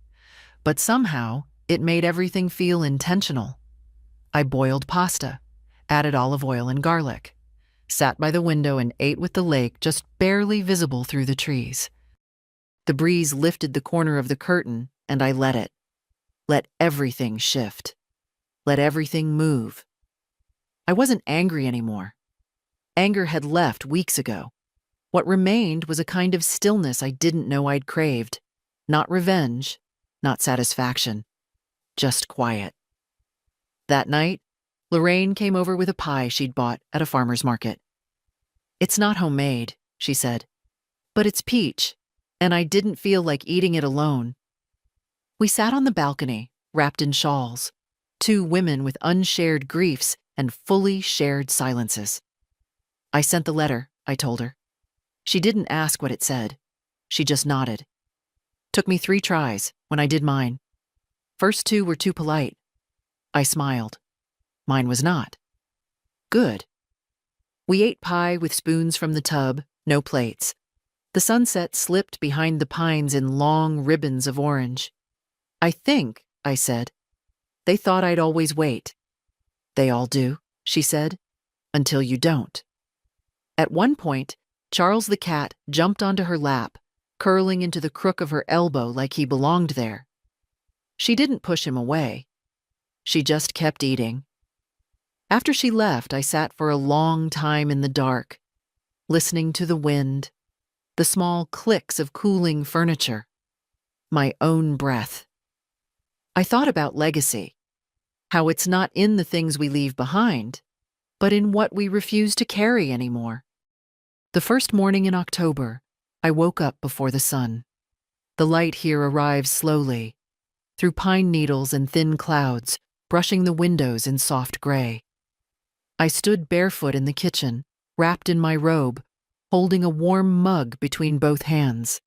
[SPEAKER 1] But somehow, it made everything feel intentional. I boiled pasta, added olive oil and garlic, sat by the window and ate with the lake just barely visible through the trees. The breeze lifted the corner of the curtain, and I let it. Let everything shift. Let everything move. I wasn't angry anymore. Anger had left weeks ago. What remained was a kind of stillness I didn't know I'd craved. Not revenge, not satisfaction, just quiet. That night, Lorraine came over with a pie she'd bought at a farmer's market. "It's not homemade," she said, "but it's peach, and I didn't feel like eating it alone." We sat on the balcony, wrapped in shawls, 2 women with unshared griefs and fully shared silences. "I sent the letter," I told her. She didn't ask what it said. She just nodded. "Took me 3 tries when I did mine. First two were too polite. I smiled. Mine was not. Good. We ate pie with spoons from the tub, no plates. The sunset slipped behind the pines in long ribbons of orange. I think, I said, they thought I'd always wait. They all do, she said, until you don't. At one point, Charles the cat jumped onto her lap, curling into the crook of her elbow like he belonged there. She didn't push him away. She just kept eating. After she left, I sat for a long time in the dark, listening to the wind, the small clicks of cooling furniture, my own breath. I thought about legacy, how it's not in the things we leave behind, but in what we refuse to carry anymore. The first morning in October, I woke up before the sun. The light here arrives slowly, through pine needles and thin clouds, brushing the windows in soft gray. I stood barefoot in the kitchen, wrapped in my robe, holding a warm mug between both hands.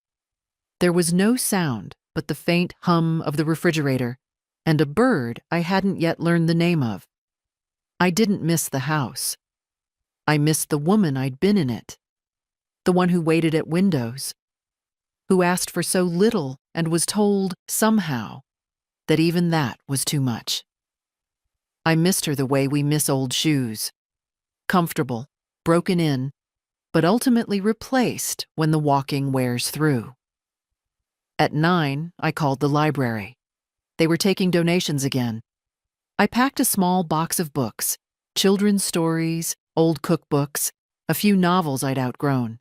[SPEAKER 1] There was no sound but the faint hum of the refrigerator and a bird I hadn't yet learned the name of. I didn't miss the house. I missed the woman I'd been in it, the one who waited at windows, who asked for so little and was told, somehow, that even that was too much. I missed her the way we miss old shoes, comfortable, broken in, but ultimately replaced when the walking wears through. At 9, I called the library. They were taking donations again. I packed a small box of books, children's stories, old cookbooks, a few novels I'd outgrown.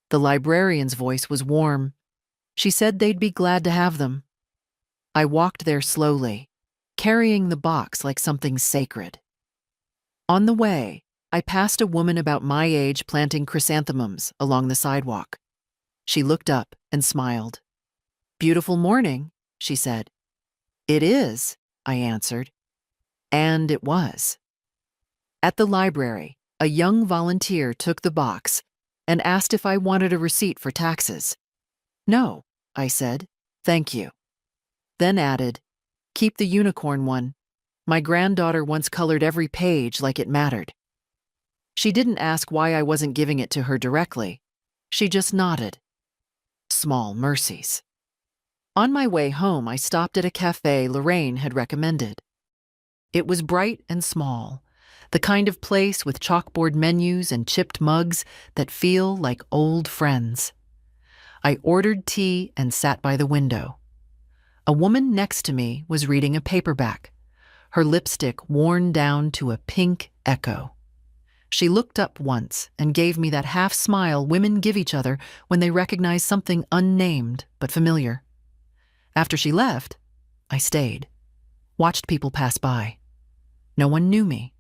[SPEAKER 1] The librarian's voice was warm. She said they'd be glad to have them. I walked there slowly, carrying the box like something sacred. On the way, I passed a woman about my age planting chrysanthemums along the sidewalk. She looked up and smiled. "Beautiful morning," she said. "It is," I answered. And it was. At the library, a young volunteer took the box and asked if I wanted a receipt for taxes. "No," I said, "thank you." Then added, "Keep the unicorn one. My granddaughter once colored every page like it mattered." She didn't ask why I wasn't giving it to her directly. She just nodded. Small mercies. On my way home, I stopped at a cafe Lorraine had recommended. It was bright and small, the kind of place with chalkboard menus and chipped mugs that feel like old friends. I ordered tea and sat by the window. A woman next to me was reading a paperback, her lipstick worn down to a pink echo. She looked up once and gave me that half smile women give each other when they recognize something unnamed but familiar. After she left, I stayed, watched people pass by. No one knew me.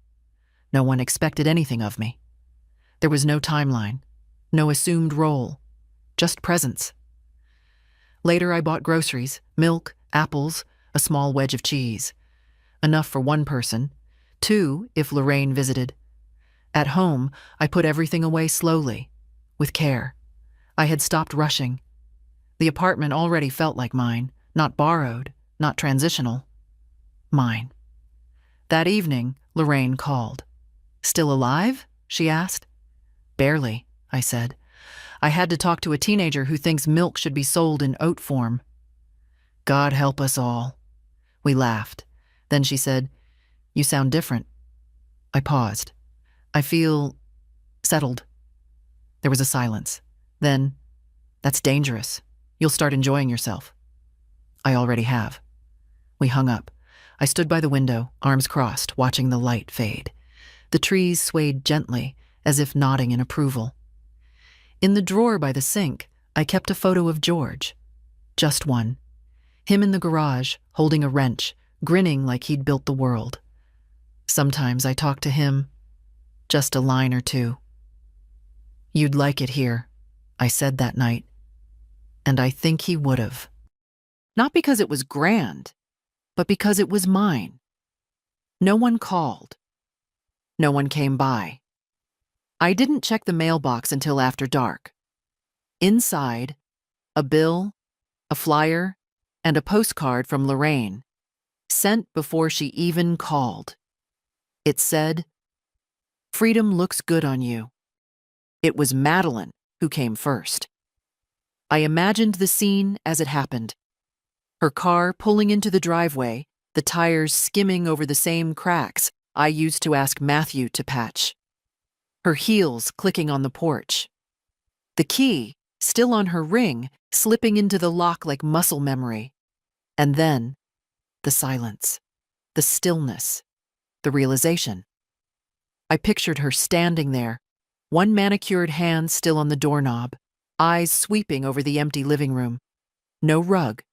[SPEAKER 1] No one expected anything of me. There was no timeline, no assumed role, just presence. Later, I bought groceries, milk, apples, a small wedge of cheese. Enough for one person, 2 if Lorraine visited. At home, I put everything away slowly, with care. I had stopped rushing. The apartment already felt like mine, not borrowed, not transitional. Mine. That evening, Lorraine called. "Still alive?" she asked. "Barely," I said. "I had to talk to a teenager who thinks milk should be sold in oat form." "God help us all." We laughed. Then she said, "You sound different." I paused. "I feel settled." There was a silence. Then, "That's dangerous. You'll start enjoying yourself." "I already have." We hung up. I stood by the window, arms crossed, watching the light fade. The trees swayed gently, as if nodding in approval. In the drawer by the sink, I kept a photo of George. Just one. Him in the garage, holding a wrench, grinning like he'd built the world. Sometimes I talked to him, just a line or two. "You'd like it here," I said that night. And I think he would have. Not because it was grand, but because it was mine. No one called. No one came by. I didn't check the mailbox until after dark. Inside, a bill, a flyer, and a postcard from Lorraine. sent before she even called. It said, "Freedom looks good on you." It was Madeline who came first. I imagined the scene as it happened. Her car pulling into the driveway, the tires skimming over the same cracks I used to ask Matthew to patch. Her heels clicking on the porch. The key, still on her ring, slipping into the lock like muscle memory. And then, the silence, the stillness, the realization. I pictured her standing there, one manicured hand still on the doorknob, eyes sweeping over the empty living room. No rug,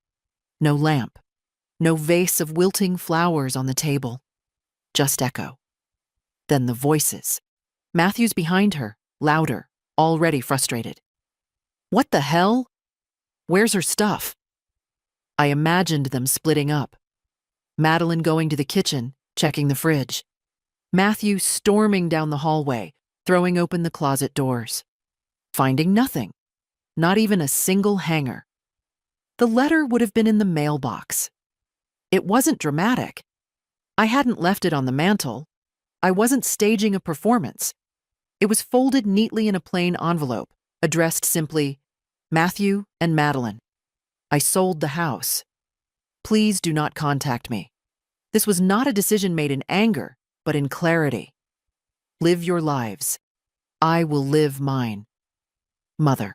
[SPEAKER 1] no lamp, no vase of wilting flowers on the table. Just echo. Then the voices. Matthew's behind her, louder, already frustrated. What the hell? Where's her stuff? I imagined them splitting up. Madeline going to the kitchen, checking the fridge. Matthew storming down the hallway, throwing open the closet doors. Finding nothing. Not even a single hanger. The letter would have been in the mailbox. It wasn't dramatic. I hadn't left it on the mantel. I wasn't staging a performance. It was folded neatly in a plain envelope, addressed simply, Matthew and Madeline. I sold the house. Please do not contact me. This was not a decision made in anger, but in clarity. Live your lives. I will live mine. Mother.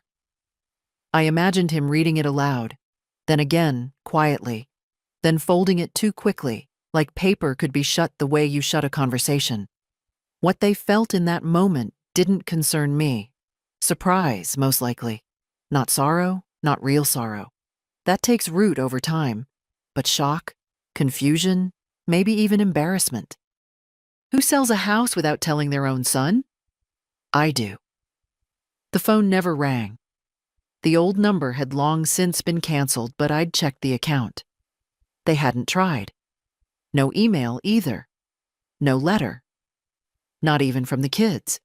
[SPEAKER 1] I imagined him reading it aloud, then again, quietly, then folding it too quickly, like paper could be shut the way you shut a conversation. What they felt in that moment didn't concern me. Surprise, most likely. Not sorrow, not real sorrow. That takes root over time. But shock, confusion, maybe even embarrassment. Who sells a house without telling their own son? I do. The phone never rang. The old number had long since been canceled, but I'd checked the account. They hadn't tried. No email either. No letter. Not even from the kids.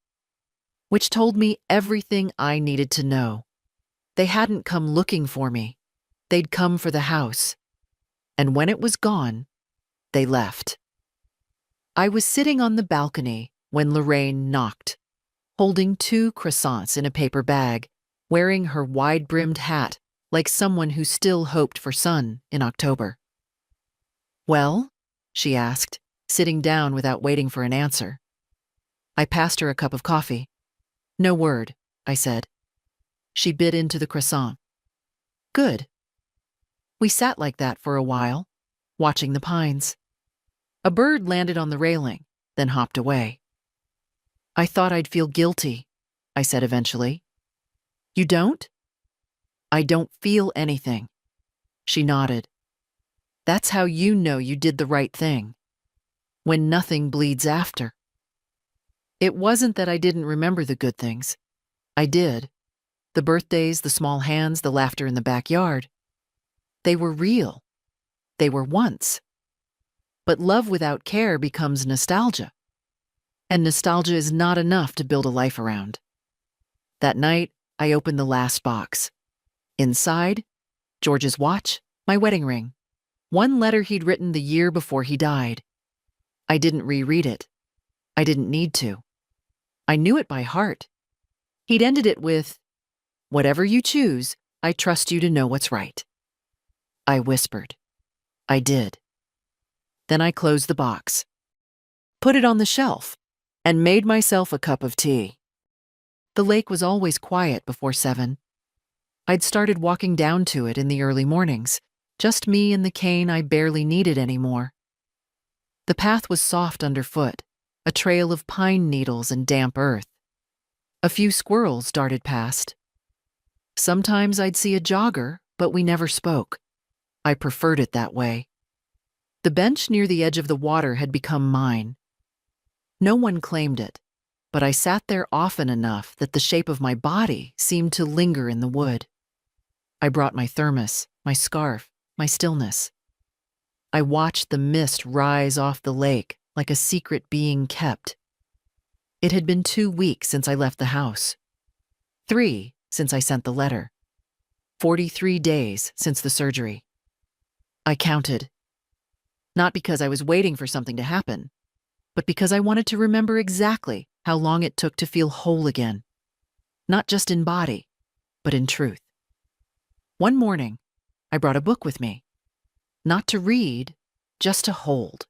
[SPEAKER 1] Which told me everything I needed to know. They hadn't come looking for me. They'd come for the house. And when it was gone, they left. I was sitting on the balcony when Lorraine knocked, holding 2 croissants in a paper bag, wearing her wide-brimmed hat like someone who still hoped for sun in October. Well? She asked, sitting down without waiting for an answer. I passed her a cup of coffee. No word, I said. She bit into the croissant. Good. We sat like that for a while, watching the pines. A bird landed on the railing, then hopped away. I thought I'd feel guilty, I said eventually. You don't? I don't feel anything. She nodded. That's how you know you did the right thing. When nothing bleeds after. It wasn't that I didn't remember the good things. I did. The birthdays, the small hands, the laughter in the backyard. They were real. They were once. But love without care becomes nostalgia. And nostalgia is not enough to build a life around. That night, I opened the last box. Inside, George's watch, my wedding ring. One letter he'd written the year before he died. I didn't reread it. I didn't need to. I knew it by heart. He'd ended it with, "Whatever you choose, I trust you to know what's right." I whispered. I did. Then I closed the box, put it on the shelf, and made myself a cup of tea. The lake was always quiet before 7. I'd started walking down to it in the early mornings, just me and the cane I barely needed anymore. The path was soft underfoot, a trail of pine needles and damp earth. A few squirrels darted past. Sometimes I'd see a jogger, but we never spoke. I preferred it that way. The bench near the edge of the water had become mine. No one claimed it, but I sat there often enough that the shape of my body seemed to linger in the wood. I brought my thermos, my scarf, my stillness. I watched the mist rise off the lake like a secret being kept. It had been 2 weeks since I left the house. 3 since I sent the letter. 43 days since the surgery. I counted. Not because I was waiting for something to happen, but because I wanted to remember exactly how long it took to feel whole again. Not just in body, but in truth. One morning, I brought a book with me. Not to read, just to hold.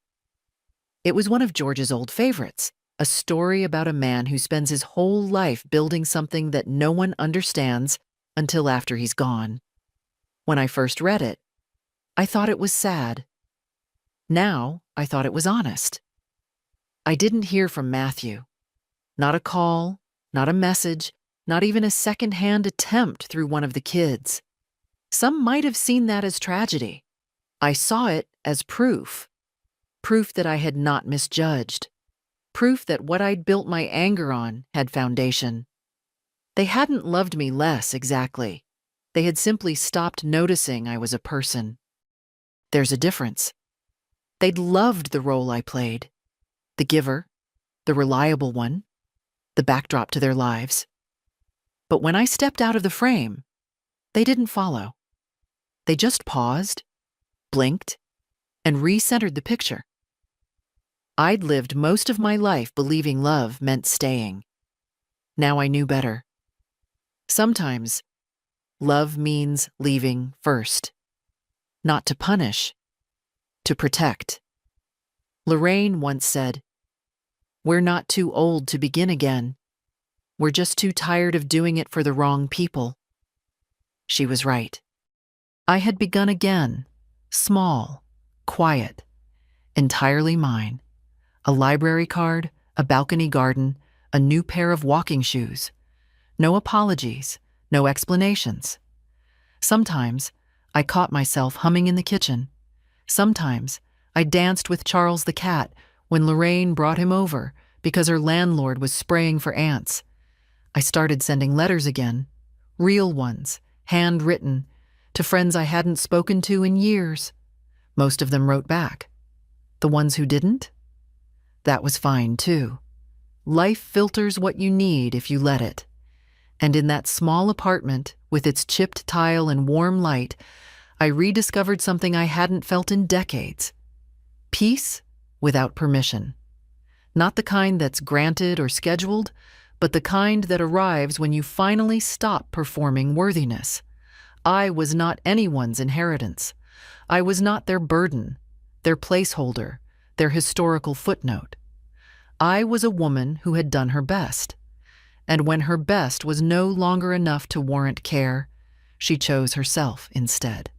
[SPEAKER 1] It was one of George's old favorites, a story about a man who spends his whole life building something that no one understands until after he's gone. When I first read it, I thought it was sad. Now, I thought it was honest. I didn't hear from Matthew. Not a call, not a message, not even a second-hand attempt through one of the kids. Some might have seen that as tragedy. I saw it as proof. Proof that I had not misjudged. Proof that what I'd built my anger on had foundation. They hadn't loved me less, exactly. They had simply stopped noticing I was a person. There's a difference. They'd loved the role I played. The giver, the reliable one, the backdrop to their lives. But when I stepped out of the frame, they didn't follow. They just paused, blinked, and recentered the picture. I'd lived most of my life believing love meant staying. Now I knew better. Sometimes, love means leaving first. Not to punish, to protect. Lorraine once said, "We're not too old to begin again. We're just too tired of doing it for the wrong people." She was right. I had begun again, small, quiet, entirely mine. A library card, a balcony garden, a new pair of walking shoes. No apologies, no explanations. Sometimes, I caught myself humming in the kitchen. Sometimes, I danced with Charles the cat when Lorraine brought him over because her landlord was spraying for ants. I started sending letters again, real ones, handwritten, to friends I hadn't spoken to in years. Most of them wrote back. The ones who didn't? That was fine, too. Life filters what you need if you let it. And in that small apartment, with its chipped tile and warm light, I rediscovered something I hadn't felt in decades. Peace without permission. Not the kind that's granted or scheduled, but the kind that arrives when you finally stop performing worthiness. I was not anyone's inheritance. I was not their burden, their placeholder, their historical footnote. I was a woman who had done her best. And when her best was no longer enough to warrant care, she chose herself instead.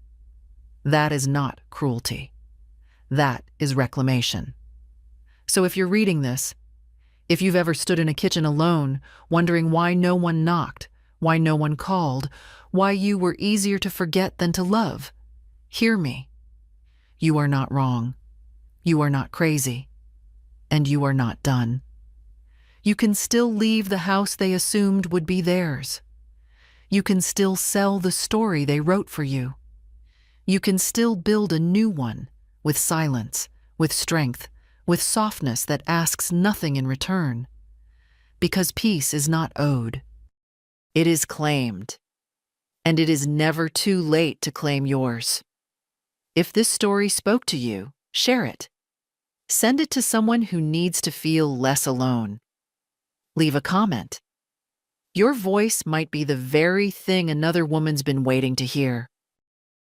[SPEAKER 1] That is not cruelty. That is reclamation. So if you're reading this, if you've ever stood in a kitchen alone, wondering why no one knocked, why no one called, why you were easier to forget than to love, hear me. You are not wrong. You are not crazy. And you are not done. You can still leave the house they assumed would be theirs. You can still sell the story they wrote for you. You can still build a new one with silence, with strength, with softness that asks nothing in return. Because peace is not owed. It is claimed. And it is never too late to claim yours. If this story spoke to you, share it. Send it to someone who needs to feel less alone. Leave a comment. Your voice might be the very thing another woman's been waiting to hear.